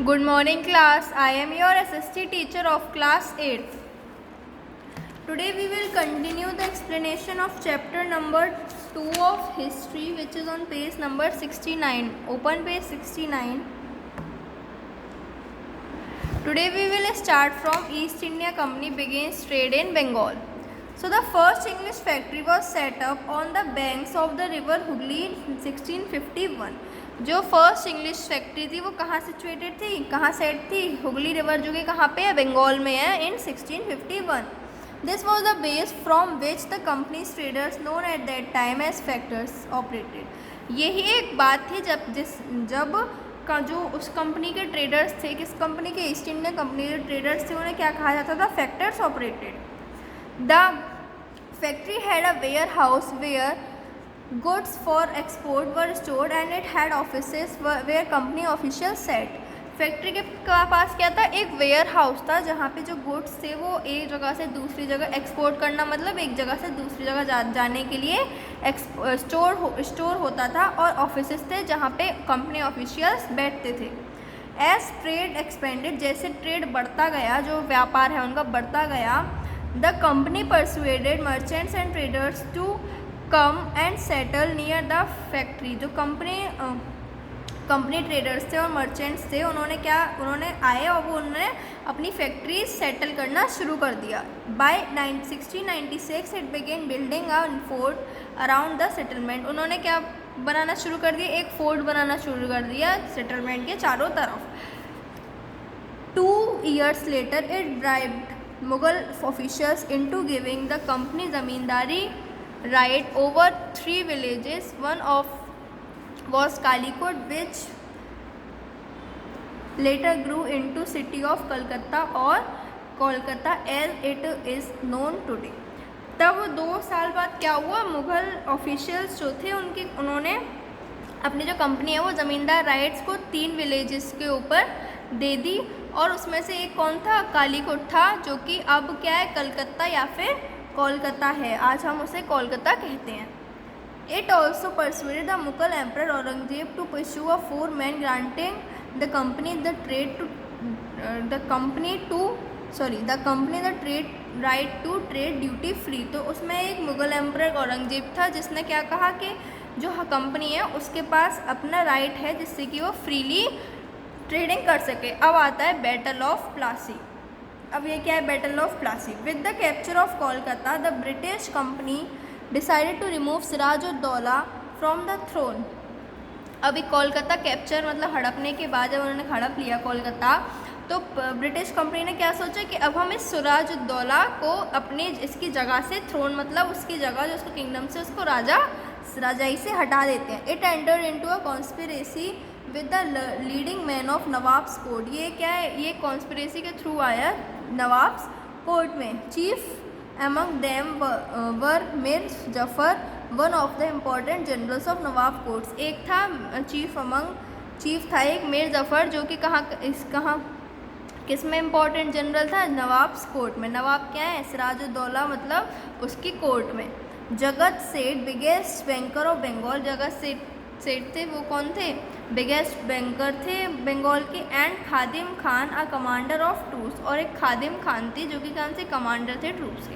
Good morning class. I am your SST teacher of class 8th. Today we will continue the explanation of chapter number 2 of history, which is on page number 69. Open page 69. Today we will start from East India Company begins trade in Bengal. So the first English factory was set up on the banks of the river Hooghly in 1651. जो first English factory थी वो कहाँ situated थी, कहाँ set थी? Hooghly river जो कि कहाँ पे है, बंगाल में है, in 1651. This was the base from which the company's traders known at that time as factors operated. यही एक बात थी जब का जो उस कंपनी के ट्रेडर्स थे, किस कंपनी के, ईस्ट इंडिया कंपनी के ट्रेडर्स थे, उन्हें क्या कहा जाता था? Factors operated. The factory had a warehouse where goods for export were stored and it had offices where company officials sat. Factory के पास क्या था? एक वेयर हाउस था जहाँ पे जो गुड्स थे वो एक जगह से दूसरी जगह एक्सपोर्ट करना, मतलब एक जगह से दूसरी जगह जाने के लिए स्टोर होता था, और ऑफिसेस थे जहाँ पे कंपनी ऑफिशियल्स बैठते थे. एज ट्रेड एक्सपेंडेड, जैसे ट्रेड बढ़ता गया, जो व्यापार है उनका बढ़ता गया, the company persuaded merchants and traders to come and settle near the factory. जो कंपनी ट्रेडर्स थे और मर्चेंट्स थे, उन्होंने आए और वो उन्होंने अपनी फैक्ट्री सेटल करना शुरू कर दिया. By 1696 it began building a fort around the settlement. उन्होंने क्या बनाना शुरू कर दिया? एक फोर्ट बनाना शुरू कर दिया सेटलमेंट के चारों तरफ. 2 years later it bribed Mughal officials into giving the company zamindari right over 3 villages. One of was Kalikot, which later grew into city of Kolkata or Kolkata as it is known today. तब 2 साल बाद क्या हुआ? Mughal officials जो थे उन्होंने अपनी जो कंपनी है वो ज़मींदार राइट्स को 3 विलेजेस के ऊपर दे दी, और उसमें से एक कौन था? कालीकोट था, जो कि अब क्या है? कलकत्ता या फिर कोलकाता है. आज हम उसे कोलकाता कहते हैं. It also persuaded the Mughal emperor Aurangzeb to pursue a 4 granting the company the trade right to trade duty free. तो उसमें एक मुगल एम्परर औरंगजेब था जिसने क्या कहा कि जो कंपनी है उसके पास अपना राइट है जिससे कि वो फ्रीली ट्रेडिंग कर सके. अब आता है बैटल ऑफ प्लासी. अब ये क्या है? Battle of Plassey. With the capture of Kolkata the British company decided to remove Sirajuddaulah from the throne. अभी कोलकाता कैप्चर मतलब हड़पने के बाद जब उन्होंने हड़प लिया कोलकाता, तो ब्रिटिश कंपनी ने क्या सोचा कि अब हम इस सिराजुद्दौला को अपनी इसकी जगह से, थ्रोन मतलब उसकी जगह जो उसको किंगडम से, उसको राजाई से हटा देते हैं. It entered into a conspiracy with the leading man of nawabs court. ये क्या है? ये कॉन्स्पिरेसी के थ्रू आया नवाब्स कोर्ट में. Chief among them were Mir Zafar, one of the important generals of Nawab courts. एक था चीफ था एक मीर जफर, जो कि किस में इम्पोर्टेंट जनरल था? नवाब्स कोर्ट में. नवाब क्या है? सिराजुद्दौला मतलब उसकी कोर्ट में. जगत सेठ बिगेस्ट बैंकर ऑफ बंगाल. जगत सेठ थे, वो कौन थे? बिगेस्ट बैंकर थे बंगाल के. And Khadim Khan a commander of troops, और एक खादिम खान थी जो कि कौन से? कमांडर थे ट्रूप्स के.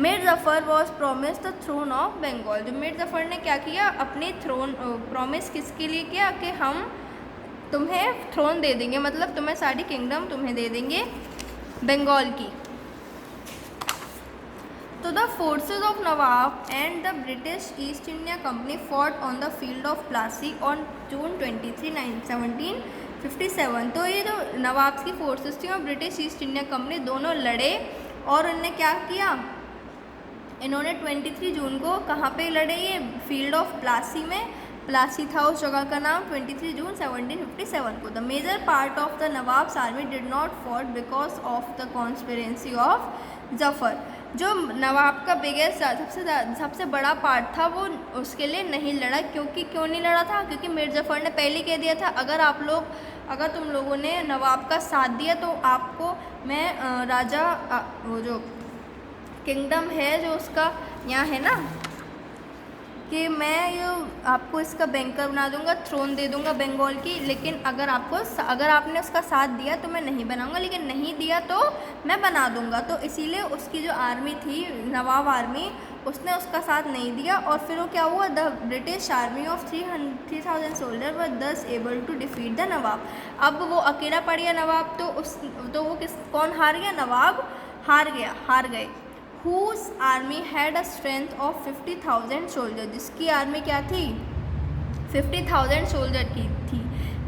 Mir Jafar was promise the throne of Bengal. जो मीर जफर ने क्या किया? अपने थ्रोन प्रॉमिस किसके लिए किया? कि हम तुम्हें थ्रोन दे देंगे, मतलब तुम्हें सारी किंगडम तुम्हें दे देंगे बंगाल की. तो the forces of Nawab and the British east India company fought on the field of Plassey on June 23, 1757. तो ये जो नवाब की फोर्सेस थी और ब्रिटिश ईस्ट इंडिया कंपनी दोनों लड़े, और उन्होंने क्या किया? इन्होंने 23 जून को कहाँ पे लड़े? ये फील्ड ऑफ प्लासी में. प्लासी था उस जगह का नाम. 23 जून 1757 को. The major part of the nawab's army did not fought because of the conspiracy of Jafar. जो नवाब का बिगेस्ट सबसे बड़ा पार्ट था वो उसके लिए नहीं लड़ा. क्यों नहीं लड़ा था? क्योंकि मीर जफर ने पहले कह दिया था, अगर तुम लोगों ने नवाब का साथ दिया तो आपको मैं राजा वो जो किंगडम है जो उसका यहाँ है ना कि मैं ये आपको इसका बैंकर बना दूंगा, थ्रोन दे दूंगा बंगाल की, लेकिन अगर आपने उसका साथ दिया तो मैं नहीं बनाऊंगा, लेकिन नहीं दिया तो मैं बना दूंगा। तो इसीलिए उसकी जो आर्मी थी, नवाब आर्मी, उसने उसका साथ नहीं दिया। और फिर वो क्या हुआ, the British army of 3000 soldier were thus able to defeat the nawab. अब वो अकेला पड़ गया नवाब, तो वो कौन हार गया, नवाब हार गए। Whose army had a strength of 50,000 soldier, जिसकी आर्मी क्या थी, 50,000 सोल्जर की थी।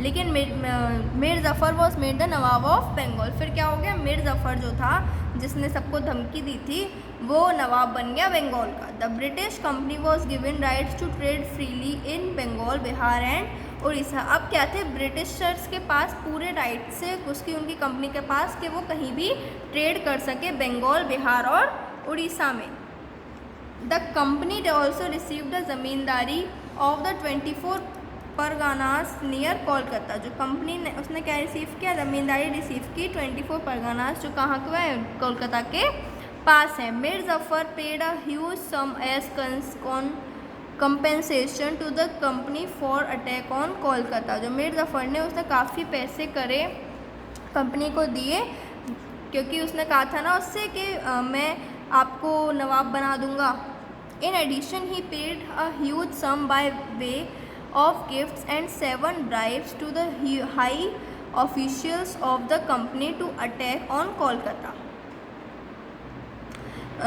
लेकिन Mir Jafar was made the nawab of Bengal. फिर क्या हो गया, मीर जफ़र जो था, जिसने सबको धमकी दी थी, वो नवाब बन गया बंगाल का। The British company was given rights to trade freely in Bengal, Bihar and Orissa. अब क्या थे, ब्रिटिशर्स के पास पूरे राइट से उनकी कंपनी के पास कि वो कहीं भी ट्रेड कर सके बंगाल, बिहार और उड़ीसा में। The company also received the zamindari of the 24 Parganas near Kolkata. जो कंपनी ने, उसने क्या रिसीव किया, ज़मींदारी रिसीव की 24 परगानास, जो कहाँ का है, कोलकाता के पास है। Mir Jafar paid a huge sum as compensation to the company for attack on Kolkata. जो मीर जफ़र ने, उसने काफ़ी पैसे करे कंपनी को दिए, क्योंकि उसने कहा था ना उससे कि मैं आपको नवाब बना दूंगा। In addition he paid a huge sum by way of gifts and 7 bribes to the high officials of the company to attack on Kolkata.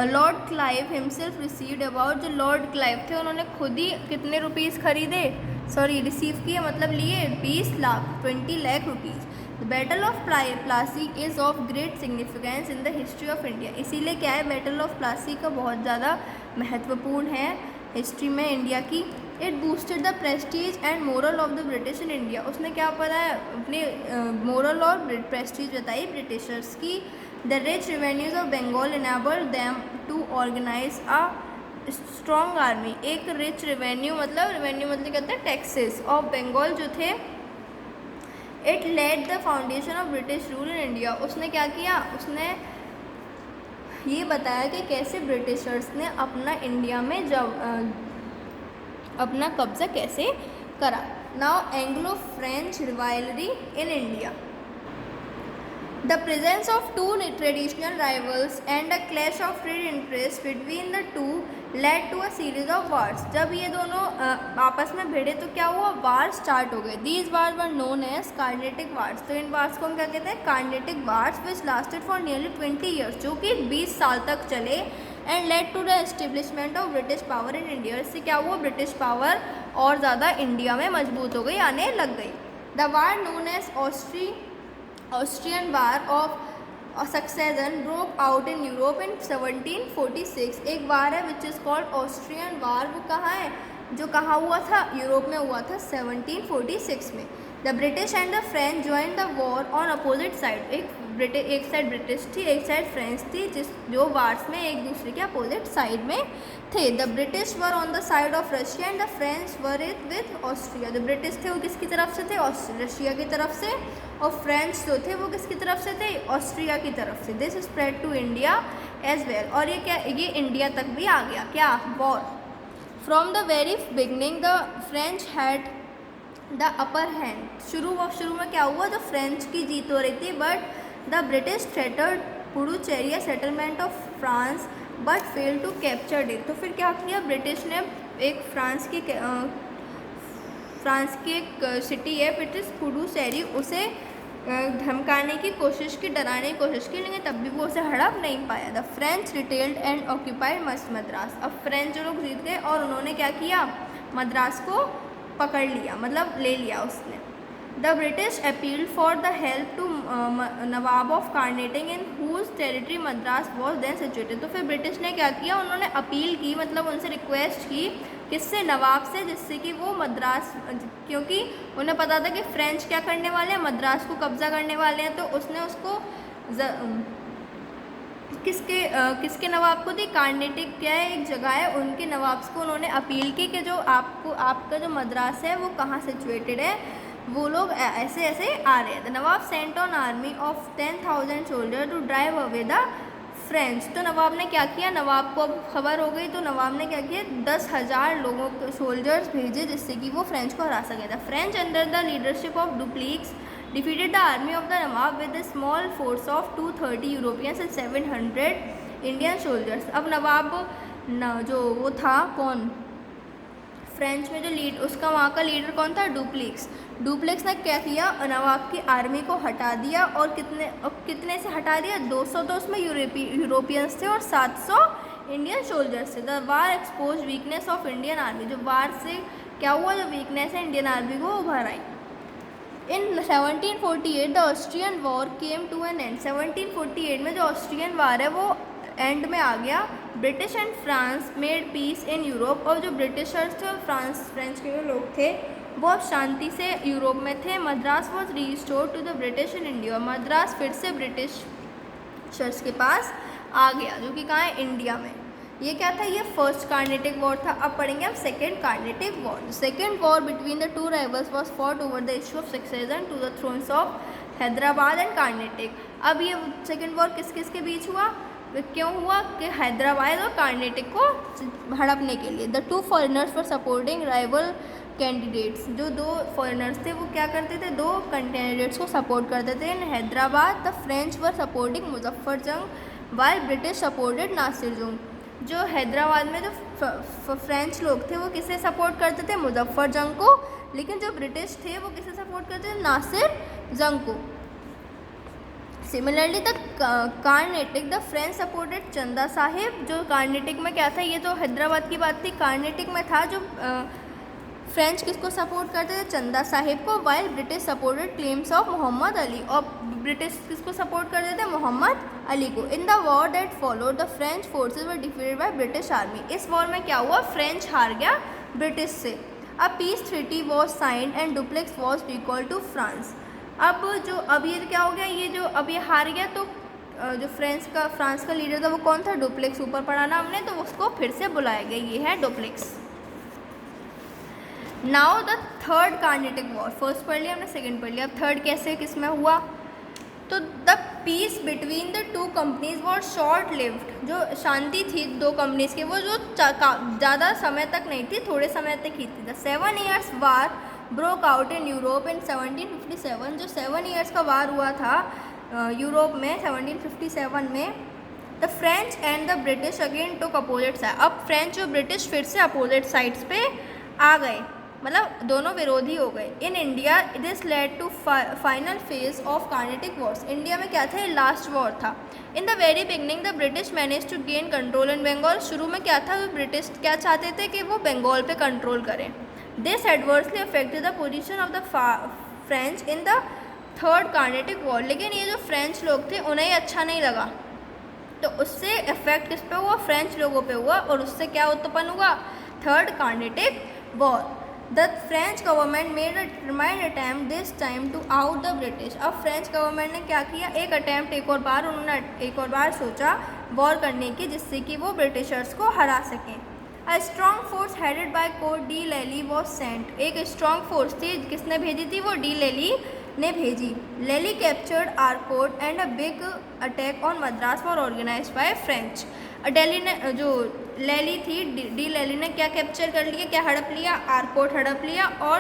Lord Clive himself received about, जो लॉर्ड क्लाइव थे, उन्होंने खुद ही कितने रुपीज़ रिसीव किए, मतलब लिए 20 lakh, 20 lakh rupees. The battle of Plassey is of great significance in the history of India. इसीलिए क्या है, बैटल ऑफ प्लासी का बहुत ज़्यादा महत्वपूर्ण है हिस्ट्री में इंडिया की। It boosted the Prestige and moral of the British in India. उसने क्या बताया, अपने मोरल और प्रेस्टीज बताई ब्रिटिशर्स की। The rich revenues of Bengal enabled them to organise a strong army. एक रिच रेवेन्यू मतलब कहते हैं टैक्सेस ऑफ बंगाल जो थे। It laid the foundation of British rule in India. उसने क्या किया, उसने ये बताया कि कैसे ब्रिटिशर्स ने अपना इंडिया में जब अपना कब्जा कैसे करा। Now Anglo French rivalry in India. The presence of two traditional rivals and a clash of trade interests between the two led to a series of wars. जब ये दोनों आपस में भिड़े तो क्या हुआ, वार स्टार्ट हो गए। These wars were known as Carnatic wars। तो इन वार्स को हम क्या कहते हैं, Carnatic wars, which lasted for nearly 20 years, जो कि 20 साल तक चले। And led to the establishment of British power in India। इससे क्या हुआ, ब्रिटिश पावर और ज़्यादा इंडिया में मजबूत हो गई, आने लग गई। The war known as Austrian War of Succession broke out in Europe in 1746। एक वार है विच इज़ कॉल्ड ऑस्ट्रियन वार। वो कहाँ है, जो कहाँ हुआ था, यूरोप में हुआ था 1746 में। The British and the French join the war on opposite side. एक साइड ब्रिटिश थी, एक साइड फ्रेंच थी, जो वार्स में एक दूसरे के अपोजिट साइड में थे। The British were on the side of Russia and the French were it with Austria. जो ब्रिटिश थे वो किसकी तरफ से थे, रशिया की तरफ से, और फ्रेंच जो थे वो किसकी तरफ से थे, ऑस्ट्रिया की तरफ से। This spread to India as well. और ये इंडिया तक भी आ गया क्या, war. From the very beginning the French had the upper hand. शुरू में क्या हुआ, तो फ्रेंच की जीत हो रही थी, but the British threatened Puducherry settlement of France but fail to capture it. तो फिर क्या किया, ब्रिटिश ने एक फ्रांस की एक सिटी है ब्रिटिश पुडुचेरी, उसे धमकाने की कोशिश की, डराने की कोशिश की, लेकिन तब भी वो उसे हड़प नहीं पाया। The French retaliated and occupied Madras. अब फ्रेंच जो लोग जीत गए और उन्होंने क्या किया, मद्रास को पकड़ लिया, मतलब ले लिया उसने। The British appealed for the help to nawab of Carnatic in whose territory Madras was then situated. तो फिर ब्रिटिश ने क्या किया, उन्होंने अपील की, मतलब उनसे रिक्वेस्ट की, किससे, नवाब से, जिससे कि वो मद्रास, क्योंकि उन्हें पता था कि फ्रेंच क्या करने वाले हैं, मद्रास को कब्जा करने वाले हैं। तो उसने उसको किसके नवाब को दी, कार्नेटिक क्या है एक जगह है, उनके नवाब को उन्होंने अपील की कि जो आपका जो मद्रास है वो कहाँ सिचुएटेड है, वो लोग ऐसे ऐसे आ रहे हैं। The nawab sent on army of 10,000 soldier to drive away the French. तो नवाब ने क्या किया, नवाब को अब खबर हो गई तो नवाब ने क्या किया, 10,000 लोगों के सोल्जर्स भेजे जिससे कि वो फ्रेंच को हरा सके था। French under the leadership of Dupleix defeated the army of the nawab with a small force of 230 Europeans and 700 Indian soldiers. अब नवाब जो वो था कौन, फ्रेंच में जो लीड, उसका वहाँ का लीडर कौन था, डुप्लीक्स। डुप्लीक्स ने क्या किया, नवाब की आर्मी को हटा दिया और कितने से हटा दिया, 200 तो उसमें यूरोपियंस थे और 700 इंडियन सोल्जर्स थे। The war expose weakness of Indian army, जो वार से क्या हुआ, जो वीकनेस है इंडियन आर्मी को उभर आई। In 1748 the Austrian war came to an end. 1748 में जो ऑस्ट्रियन वार है वो एंड में आ गया। British and France made peace in Europe, और जो ब्रिटिशर्स थे और फ्रेंच के जो लोग थे वो अब शांति से यूरोप में थे। Madras was restored to the British in India, Madras फिर से ब्रिटिशर्स के पास आ गया, जो कि कहाँ है, इंडिया में। ये क्या था, ये फर्स्ट कार्नेटिक वॉर था। अब पढ़ेंगे हम second Carnatic war. Second war between the two rivals was fought over the issue of succession to the thrones of Hyderabad and Carnatic. अब ये सेकेंड वॉर किस किस के बीच हुआ, क्यों हुआ कि हैदराबाद और कार्नेटिक को हड़पने के लिए। The two foreigners for supporting rival candidates, जो दो फॉरेनर्स थे वो क्या करते थे, दो कैंडिडेट्स को सपोर्ट करते थे। In Hyderabad the French were supporting Muzaffar Jung while British supported Nasir जंग। जो हैदराबाद में जो फ्रेंच लोग थे वो किसे सपोर्ट करते थे, मुजफ्फर जंग को, लेकिन जो ब्रिटिश थे वो किसे सपोर्ट करते थे, नासिर जंग को। Similarly the Carnatic the French supported चंदा साहिब। जो कार्नेटिक में क्या था, ये तो हैदराबाद की बात थी, कार्नेटिक में था जो फ्रेंच किसको सपोर्ट करते थे, चंदा साहिब को, while British supported claims of Mohammad Ali, और ब्रिटिश किसको सपोर्ट करते थे, मोहम्मद अली को। In the war that followed the French forces were defeated by British army. इस वॉर में क्या हुआ, फ्रेंच हार गया ब्रिटिश से। A peace treaty was signed and Dupleix was recalled to France. अब ये क्या हो गया, ये जो अब ये हार गया तो जो फ्रांस का लीडर था वो कौन था, डुप्लेक्स। ऊपर पढ़ा ना हमने, तो उसको फिर से बुलाया गया, ये है duplex. Now the third Carnatic war, first पढ़ लिया हमने, सेकंड पढ़ लिया, अब थर्ड कैसे किस में हुआ। तो the peace between the two companies was short lived. जो शांति थी दो कंपनीज के वो जो ज़्यादा समय तक नहीं थी, थोड़े समय तक ही थी। The 7 years war broke out in Europe in 1757। जो 7 years का वार हुआ था यूरोप में 1757 में। The French and the British again took opposite side. अब फ्रेंच और ब्रिटिश फिर से अपोजिट साइड्स पे आ गए, मतलब दोनों विरोधी हो गए। In India this led to final phase of Carnatic wars. India में क्या था, ये लास्ट वॉर था। In the very beginning the British manage to gain control in Bengal. शुरू में क्या था, ब्रिटिश क्या चाहते थे कि वो बंगाल पे कंट्रोल करें। This adversely affected the position of the French in the third Carnatic war. लेकिन ये जो फ्रेंच लोग थे उन्हें अच्छा नहीं लगा, तो उससे इफेक्ट किस पे हुआ, फ्रेंच लोगों पे हुआ, और उससे क्या उत्पन्न हुआ, third Carnatic war. The French government made a determined attempt this time to out the British. अब फ्रेंच गवर्नमेंट ने क्या किया, एक अटैम्प्ट उन्होंने एक और बार सोचा वॉर करने की, जिससे कि वो ब्रिटिशर्स को हरा सकें। A strong force headed by court D लेली वॉज सेंट। एक स्ट्रॉन्ग फोर्स थी, किसने भेजी थी, वो डी लेली ने भेजी। Lally captured Arcot and a big attack on Madras for organise by French. Delhi ने जो लेली थी, डी लेली ने क्या कैप्चर कर लिया, क्या हड़प लिया, आरकोट हड़प लिया, और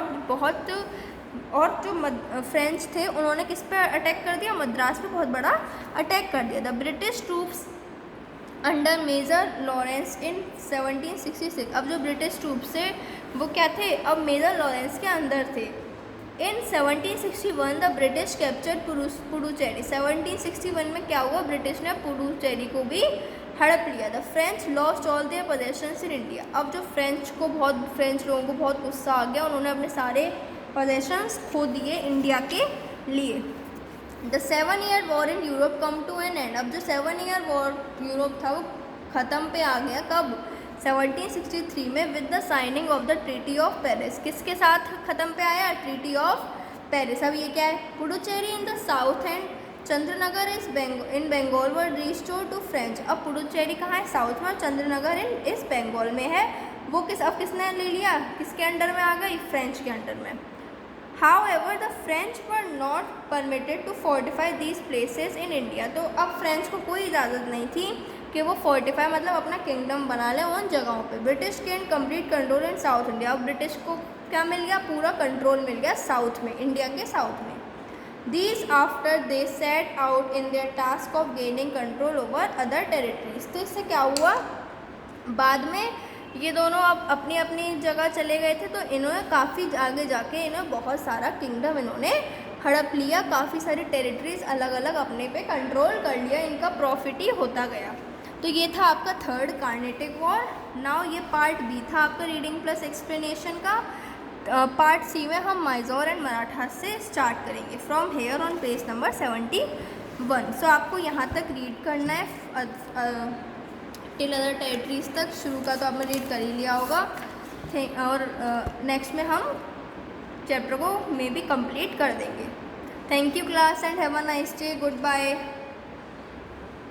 जो फ्रेंच थे उन्होंने किस पे अटैक कर दिया, मद्रास पे बहुत बड़ा अटैक कर दिया। The British troops under major Lawrence in 1766। अब जो ब्रिटिश ट्रूप्स थे वो क्या थे, अब मेजर लॉरेंस के अंदर थे। इन 1761 द ब्रिटिश कैप्चर पुडुचेरी। 1761 में क्या हुआ, ब्रिटिश ने पुडुचेरी को भी हड़प लिया। The French lost all their possessions in India. अब जो फ्रेंच लोगों को बहुत गुस्सा आ गया, उन्होंने अपने सारे पोजेशंस खो दिए इंडिया के लिए। The 7 year war in Europe come to an end. अब जो 7 year वॉर यूरोप था वो ख़त्म पे आ गया, कब, 1763 में, with the signing off the treaty of Paris. किसके साथ ख़त्म पे आया, ट्रीटी ऑफ पेरिस। अब ये क्या है, Puducherry in the south and Chandernagar in Bengal were restore to French. अब पुडुचेरी कहाँ है, साउथ में, और चंद्रनगर इस बंगाल में है। वो किसने ले लिया, किसके अंडर में आ गई, फ्रेंच के अंडर में। However, the French were not permitted to fortify these places in India. तो अब फ्रेंच को कोई इजाज़त नहीं थी कि वो फोर्टिफाई मतलब अपना किंगडम बना लें उन जगहों पे। ब्रिटिश गेन कंप्लीट कंट्रोल इन साउथ इंडिया। अब ब्रिटिश को क्या मिल गया? पूरा कंट्रोल मिल गया साउथ में, इंडिया के साउथ में। These after they set out in their task of gaining control over other territories. तो इससे क्या हुआ? बाद में ये दोनों अब अपनी अपनी जगह चले गए थे, तो इन्होंने काफ़ी आगे जाके इन्होंने बहुत सारा किंगडम इन्होंने हड़प लिया, काफ़ी सारी टेरिटरीज अलग अलग अपने पे कंट्रोल कर लिया, इनका प्रॉफिट ही होता गया। तो ये था आपका थर्ड कार्नेटिक वॉर। नाउ ये पार्ट बी था आपका रीडिंग प्लस एक्सप्लेनेशन का। पार्ट सी में हम माइजोर एंड मराठा से स्टार्ट करेंगे from here on page number 71। सो आपको यहाँ तक रीड करना है टिल अदर टेरिटरीज तक। शुरू का तो आपने रीड कर ही लिया होगा, और नेक्स्ट में हम चैप्टर को मे बी कंप्लीट कर देंगे। Thank you class and have a nice day. Good bye.